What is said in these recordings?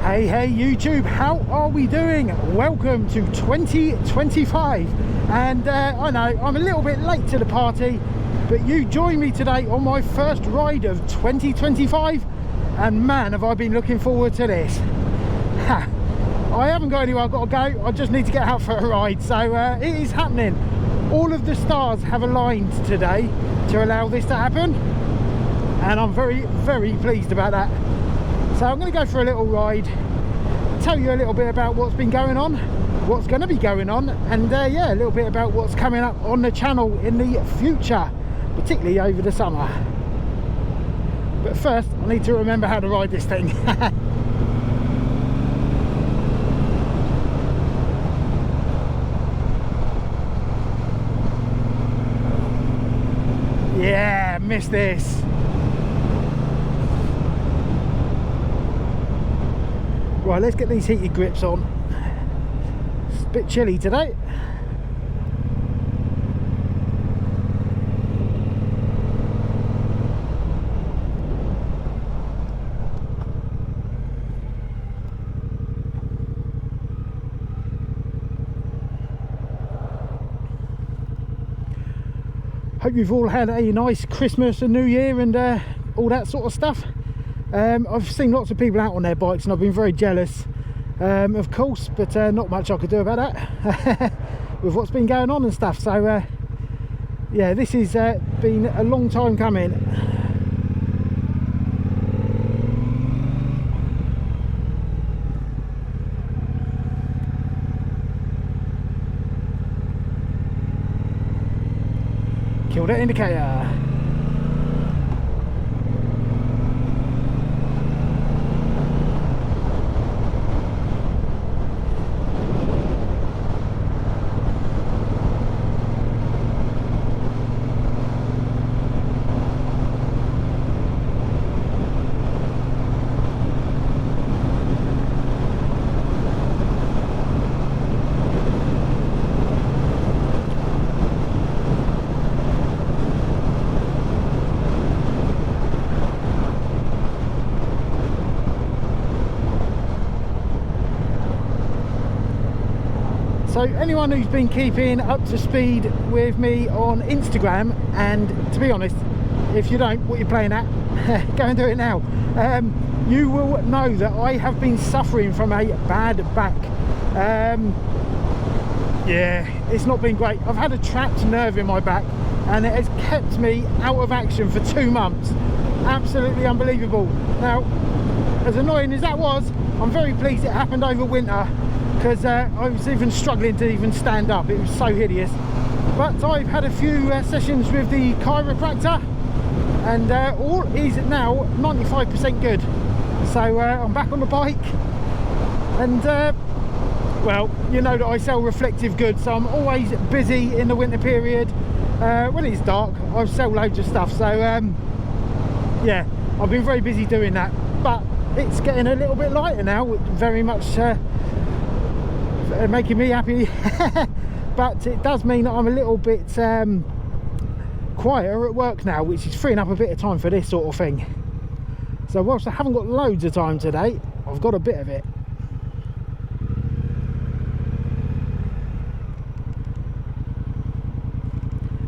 Hey YouTube, how are we doing? Welcome to 2025, and I know I'm a little bit late to the party, but you join me today on my first ride of 2025, and man have I been looking forward to this. I haven't got anywhere I've got to go, I just need to get out for a ride, so it is happening. All of the stars have aligned today to allow this to happen, and I'm very pleased about that. So I'm going to go for a little ride, tell you a little bit about what's been going on, what's going to be going on, and yeah, a little bit about what's coming up on the channel in the future, particularly over the summer. But first, I need to remember how to ride this thing. Yeah, missed this. Right, let's get these heated grips on. It's a bit chilly today. Hope you've all had a nice Christmas and New Year and all that sort of stuff. I've seen lots of people out on their bikes and I've been very jealous, of course, but not much I could do about that with what's been going on and stuff. So yeah, this has been a long time coming. Kill that indicator. So anyone who's been keeping up to speed with me on Instagram, and to be honest, if you don't, what you're playing at, go and do it now. You will know that I have been suffering from a bad back. Yeah, it's not been great. I've had a trapped nerve in my back and it has kept me out of action for 2 months. Absolutely unbelievable. Now, as annoying as that was, I'm very pleased it happened over winter, because I was even struggling to even stand up. It was so hideous. But I've had a few sessions with the chiropractor, and all is now 95% good. So I'm back on the bike, and well, you know that I sell reflective goods, so I'm always busy in the winter period. When it's dark, I sell loads of stuff, so yeah, I've been very busy doing that. But it's getting a little bit lighter now, very much making me happy. But it does mean that I'm a little bit quieter at work now, which is freeing up a bit of time for this sort of thing. So whilst I haven't got loads of time today, I've got a bit of it.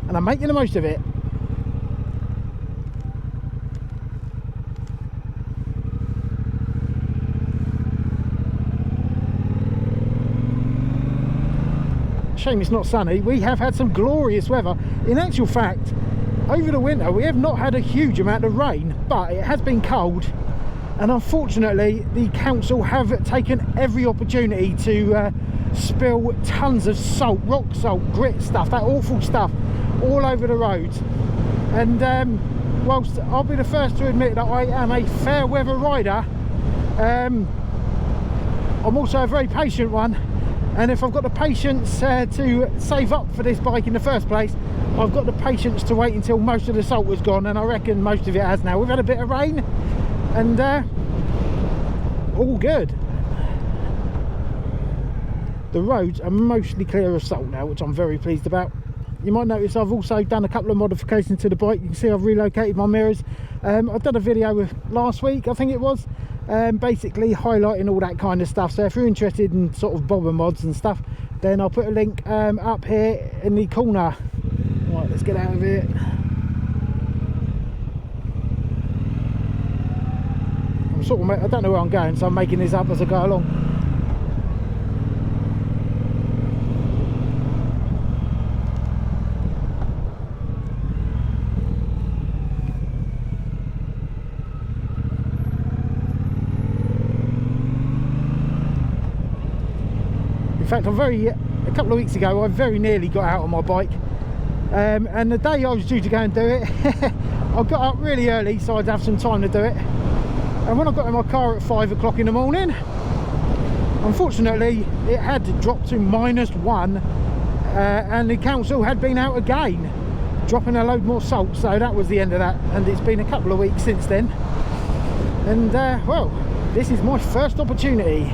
And I'm making the most of it. Shame it's not sunny. We have had some glorious weather. In actual fact, over the winter we have not had a huge amount of rain, but it has been cold, and unfortunately the council have taken every opportunity to spill tons of salt, rock salt, grit stuff, that awful stuff, all over the roads. And whilst I'll be the first to admit that I am a fair weather rider, I'm also a very patient one. And if I've got the patience to save up for this bike in the first place, I've got the patience to wait until most of the salt was gone, and I reckon most of it has now. We've had a bit of rain, and all good. The roads are mostly clear of salt now, which I'm very pleased about. You might notice I've also done a couple of modifications to the bike. You can see I've relocated my mirrors. I've done a video last week, I think it was, basically highlighting all that kind of stuff. So if you're interested in sort of bobber mods and stuff, then I'll put a link up here in the corner. Right, let's get out of here. I'm sort of, I don't know where I'm going, so I'm making this up as I go along. In fact, a couple of weeks ago I very nearly got out on my bike, and the day I was due to go and do it I got up really early so I'd have some time to do it, and when I got in my car at 5 o'clock in the morning, unfortunately it had dropped to -1, and the council had been out again dropping a load more salt, so that was the end of that. And it's been a couple of weeks since then, and well, this is my first opportunity.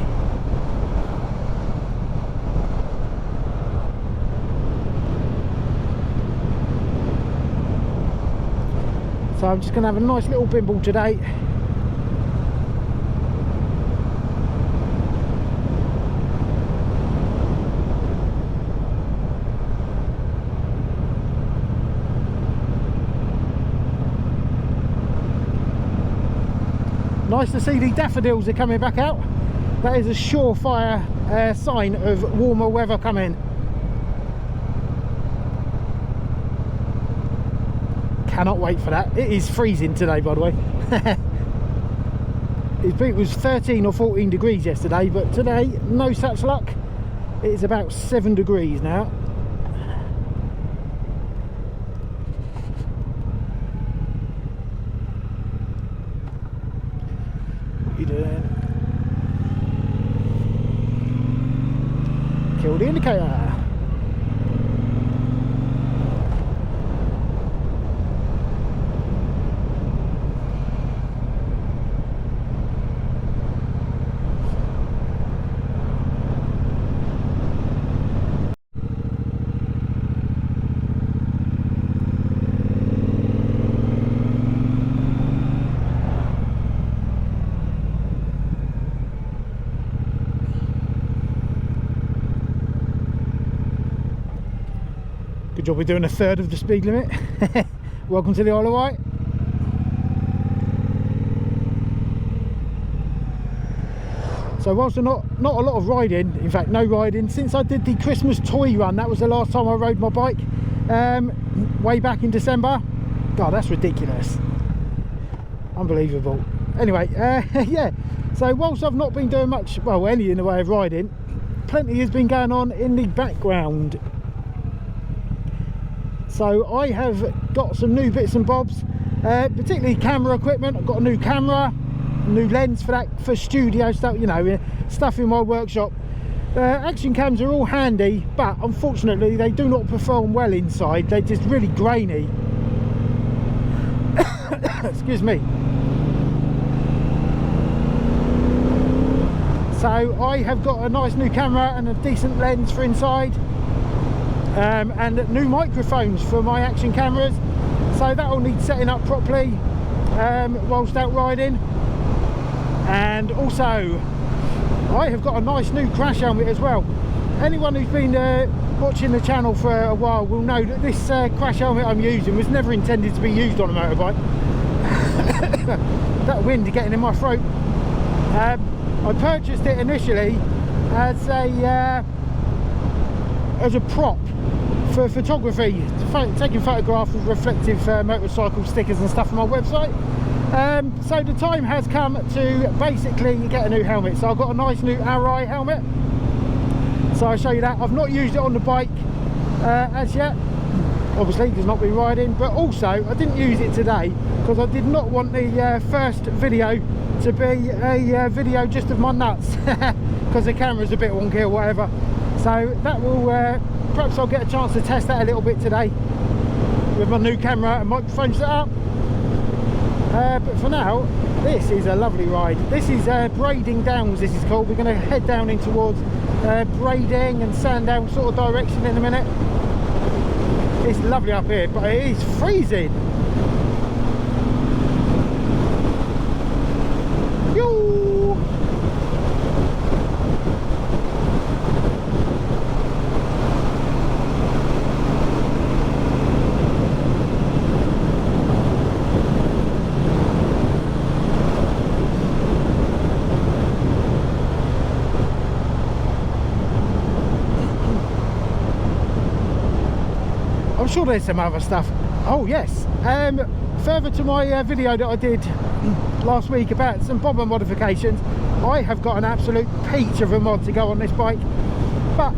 So I'm just going to have a nice little bimble today. Nice to see the daffodils are coming back out. That is a surefire sign of warmer weather coming. Cannot wait for that. It is freezing today, by the way. It was 13 or 14 degrees yesterday, but today, no such luck. It is about 7 degrees now. What are you doing? Kill the indicator. Good job we're doing a third of the speed limit. Welcome to the Isle of Wight. So whilst not a lot of riding, in fact no riding, since I did the Christmas toy run, that was the last time I rode my bike, way back in December. God, that's ridiculous. Unbelievable. Anyway, yeah, so whilst I've not been doing much, well, any in the way of riding, plenty has been going on in the background. So I have got some new bits and bobs, particularly camera equipment. I've got a new camera, a new lens for that, for studio stuff, you know, stuff in my workshop. Action cams are all handy, but unfortunately they do not perform well inside. They're just really grainy. Excuse me. So I have got a nice new camera and a decent lens for inside. And new microphones for my action cameras, so that will need setting up properly whilst out riding. And also I have got a nice new crash helmet as well. Anyone who's been watching the channel for a while will know that this crash helmet I'm using was never intended to be used on a motorbike. That wind getting in my throat. I purchased it initially as a prop for photography, taking photographs with reflective motorcycle stickers and stuff on my website. So the time has come to basically get a new helmet. So I've got a nice new Arai helmet, so I'll show you that. I've not used it on the bike as yet, obviously because not been riding, but also I didn't use it today because I did not want the first video to be a video just of my nuts because the camera's a bit wonky or whatever. So that will perhaps I'll get a chance to test that a little bit today with my new camera and microphone set up. But for now, this is a lovely ride. This is Braiding Downs, this is called. We're going to head down in towards Braiding and Sandown sort of direction in a minute. It's lovely up here, but it is freezing. Yoo! sure there's some other stuff. Oh yes, further to my video that I did last week about some bobber modifications, I have got an absolute peach of a mod to go on this bike, but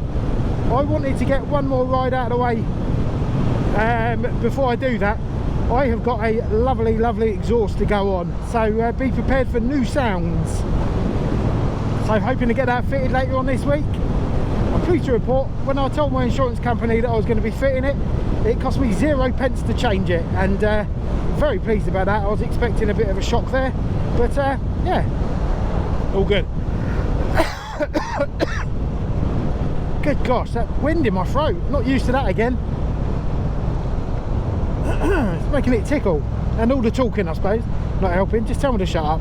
I wanted to get one more ride out of the way before I do that. I have got a lovely exhaust to go on, so be prepared for new sounds. So hoping to get that fitted later on this week. I'm pleased to report, when I told my insurance company that I was going to be fitting it, it cost me 0 pence to change it, and very pleased about that. I was expecting a bit of a shock there, but yeah, all good. Good gosh, that wind in my throat, not used to that again. It's making it tickle, and all the talking I suppose not helping. Just tell me to shut up.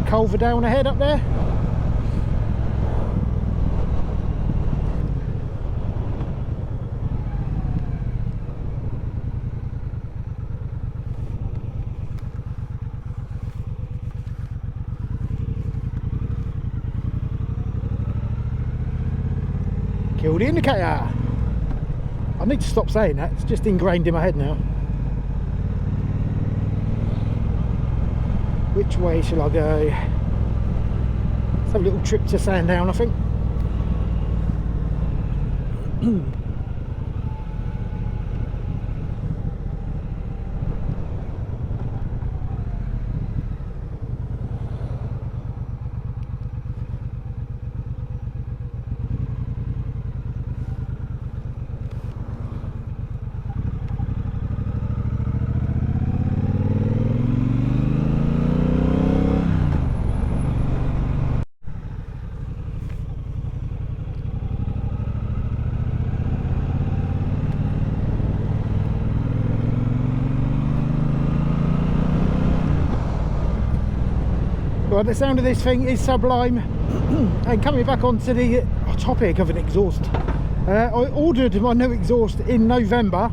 Culver down ahead up there. Kill the indicator. I need to stop saying that, it's just ingrained in my head now. Which way shall I go? Let's have a little trip to Sandown, I think. Well, the sound of this thing is sublime. And coming back onto the topic of an exhaust, I ordered my new exhaust in November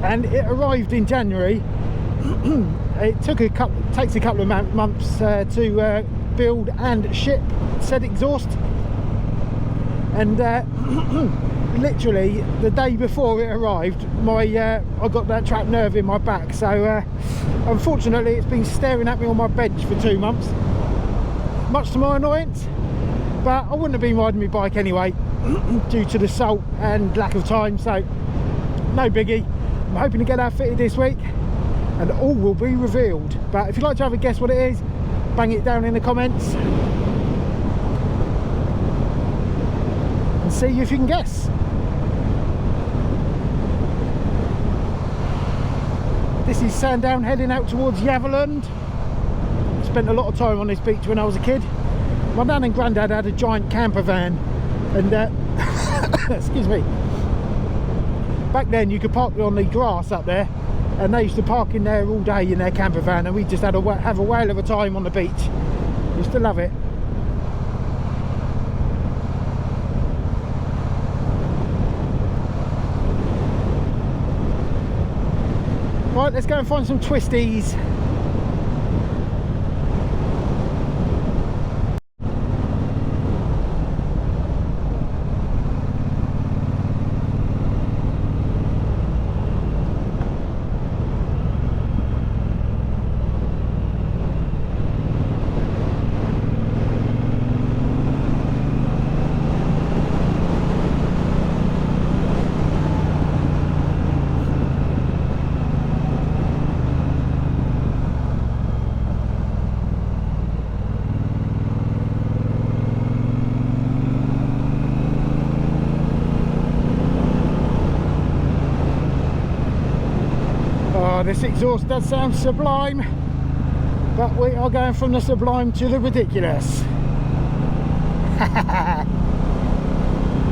and it arrived in January. It takes a couple of months to build and ship said exhaust, and literally the day before it arrived, I got that trapped nerve in my back, so unfortunately it's been staring at me on my bench for 2 months, much to my annoyance. But I wouldn't have been riding my bike anyway due to the salt and lack of time, so no biggie. I'm hoping to get that fitted this week and all will be revealed. But if you'd like to have a guess what it is, bang it down in the comments and see if you can guess. This is Sandown heading out towards Yaverland. Spent a lot of time on this beach when I was a kid. My nan and granddad had a giant camper van, and excuse me, back then you could park on the grass up there, and they used to park in there all day in their camper van, and we just had have a whale of a time on the beach. Used to love it. Right, let's go and find some twisties. This exhaust does sound sublime, but we are going from the sublime to the ridiculous.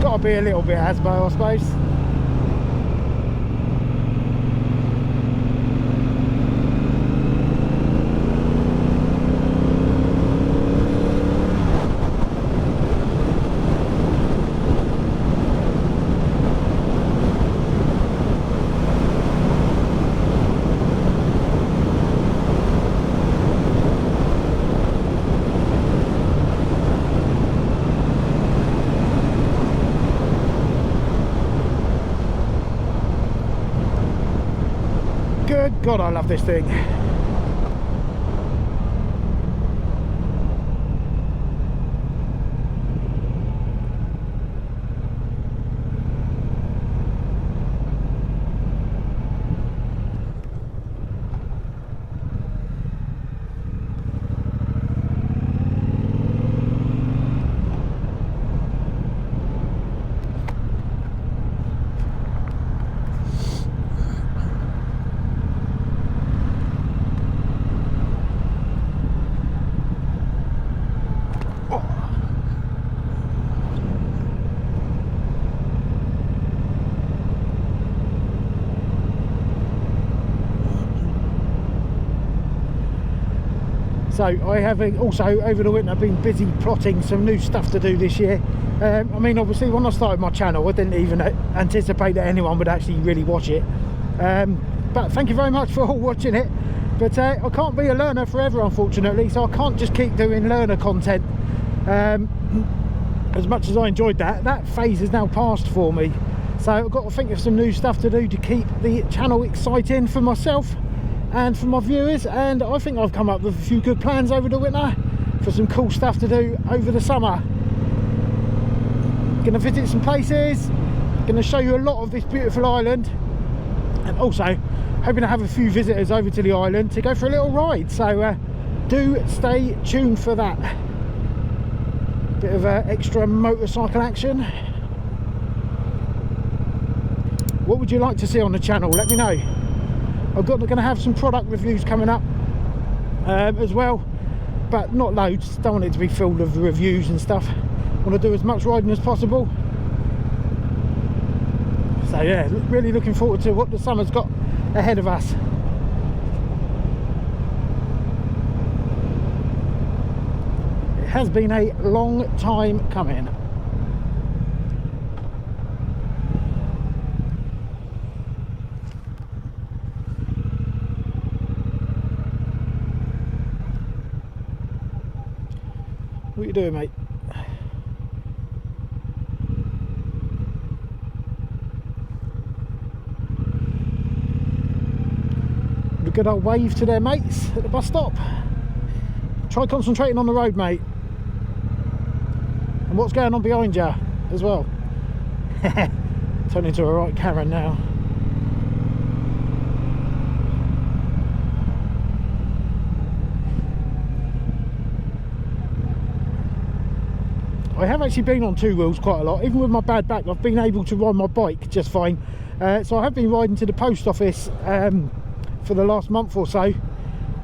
Gotta be a little bit Asbo, I suppose. Good God, I love this thing. So I have also over the winter been busy plotting some new stuff to do this year. I mean, obviously when I started my channel I didn't even anticipate that anyone would actually really watch it, but thank you very much for all watching it. But I can't be a learner forever, unfortunately, so I can't just keep doing learner content. As much as I enjoyed that phase is now passed for me, so I've got to think of some new stuff to do to keep the channel exciting for myself and for my viewers. And I think I've come up with a few good plans over the winter for some cool stuff to do over the summer. Gonna visit some places, gonna show you a lot of this beautiful island, and also hoping to have a few visitors over to the island to go for a little ride. So do stay tuned for that. Bit of extra motorcycle action. What would you like to see on the channel? Let me know. I'm going to have some product reviews coming up as well, but not loads. Don't want it to be filled with reviews and stuff. Want to do as much riding as possible. So yeah, really looking forward to what the summer's got ahead of us. It has been a long time coming. What are you doing, mate? A good old wave to their mates at the bus stop. Try concentrating on the road, mate, and what's going on behind you as well. Turn into a right Karen now. I have actually been on two wheels quite a lot. Even with my bad back, I've been able to ride my bike just fine. So I have been riding to the post office for the last month or so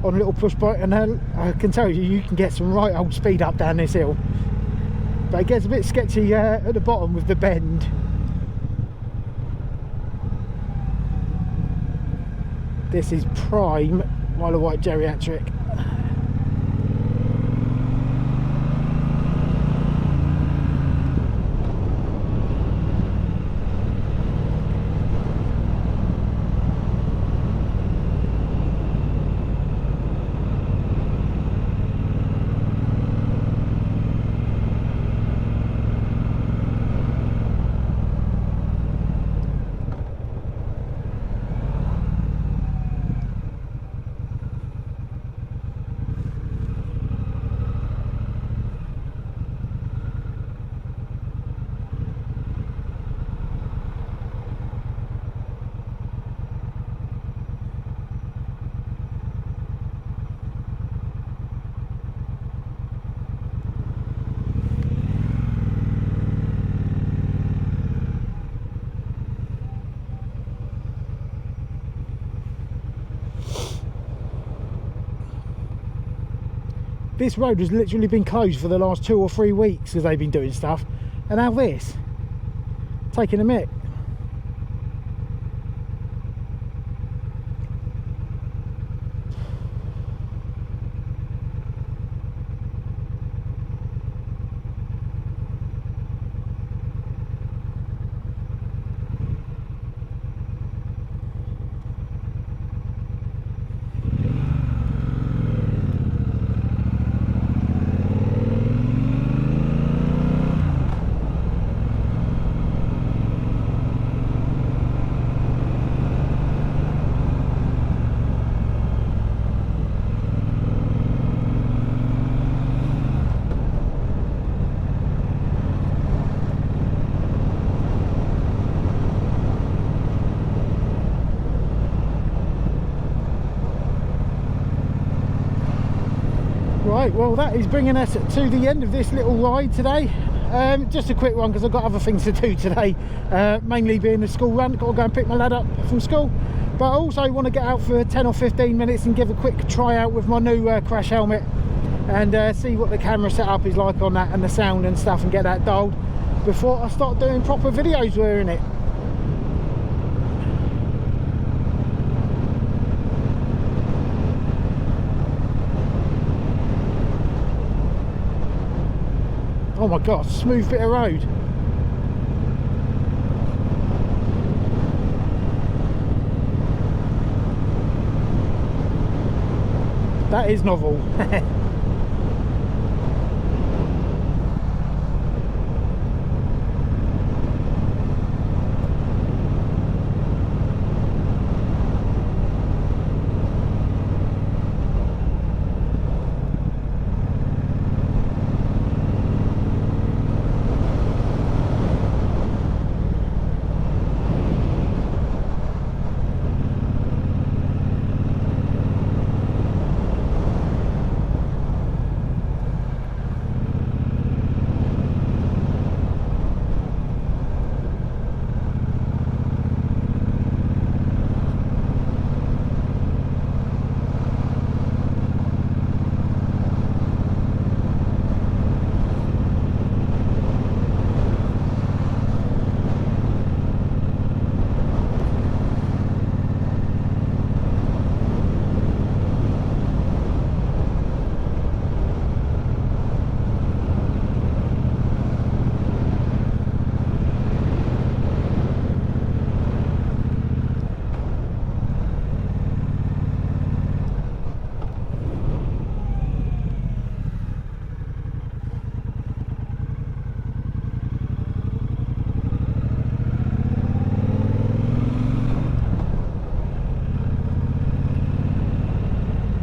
on a little push bike, and I can tell you, you can get some right old speed up down this hill, but it gets a bit sketchy at the bottom with the bend. This is prime Isle of Wight geriatric. This road has literally been closed for the last 2 or 3 weeks as they've been doing stuff, and now this, taking a mick. Right, well that is bringing us to the end of this little ride today. Just a quick one because I've got other things to do today, mainly being the school run. Got to go and pick my lad up from school, but I also want to get out for 10 or 15 minutes and give a quick try out with my new crash helmet and see what the camera setup is like on that and the sound and stuff, and get that dialed before I start doing proper videos wearing it. Oh my god, smooth bit of road. That is novel.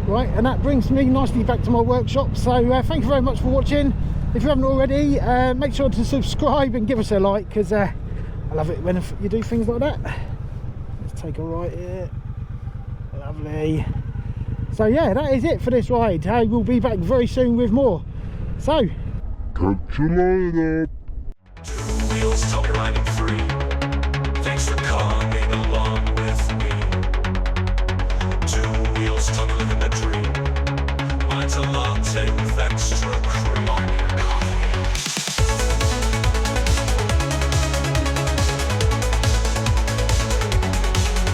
Right, and that brings me nicely back to my workshop. So thank you very much for watching. If you haven't already, make sure to subscribe and give us a like, because I love it when you do things like that. Let's take a right here. Lovely. So yeah, that is it for this ride. I will be back very soon with more. So catch you later. 2 wheels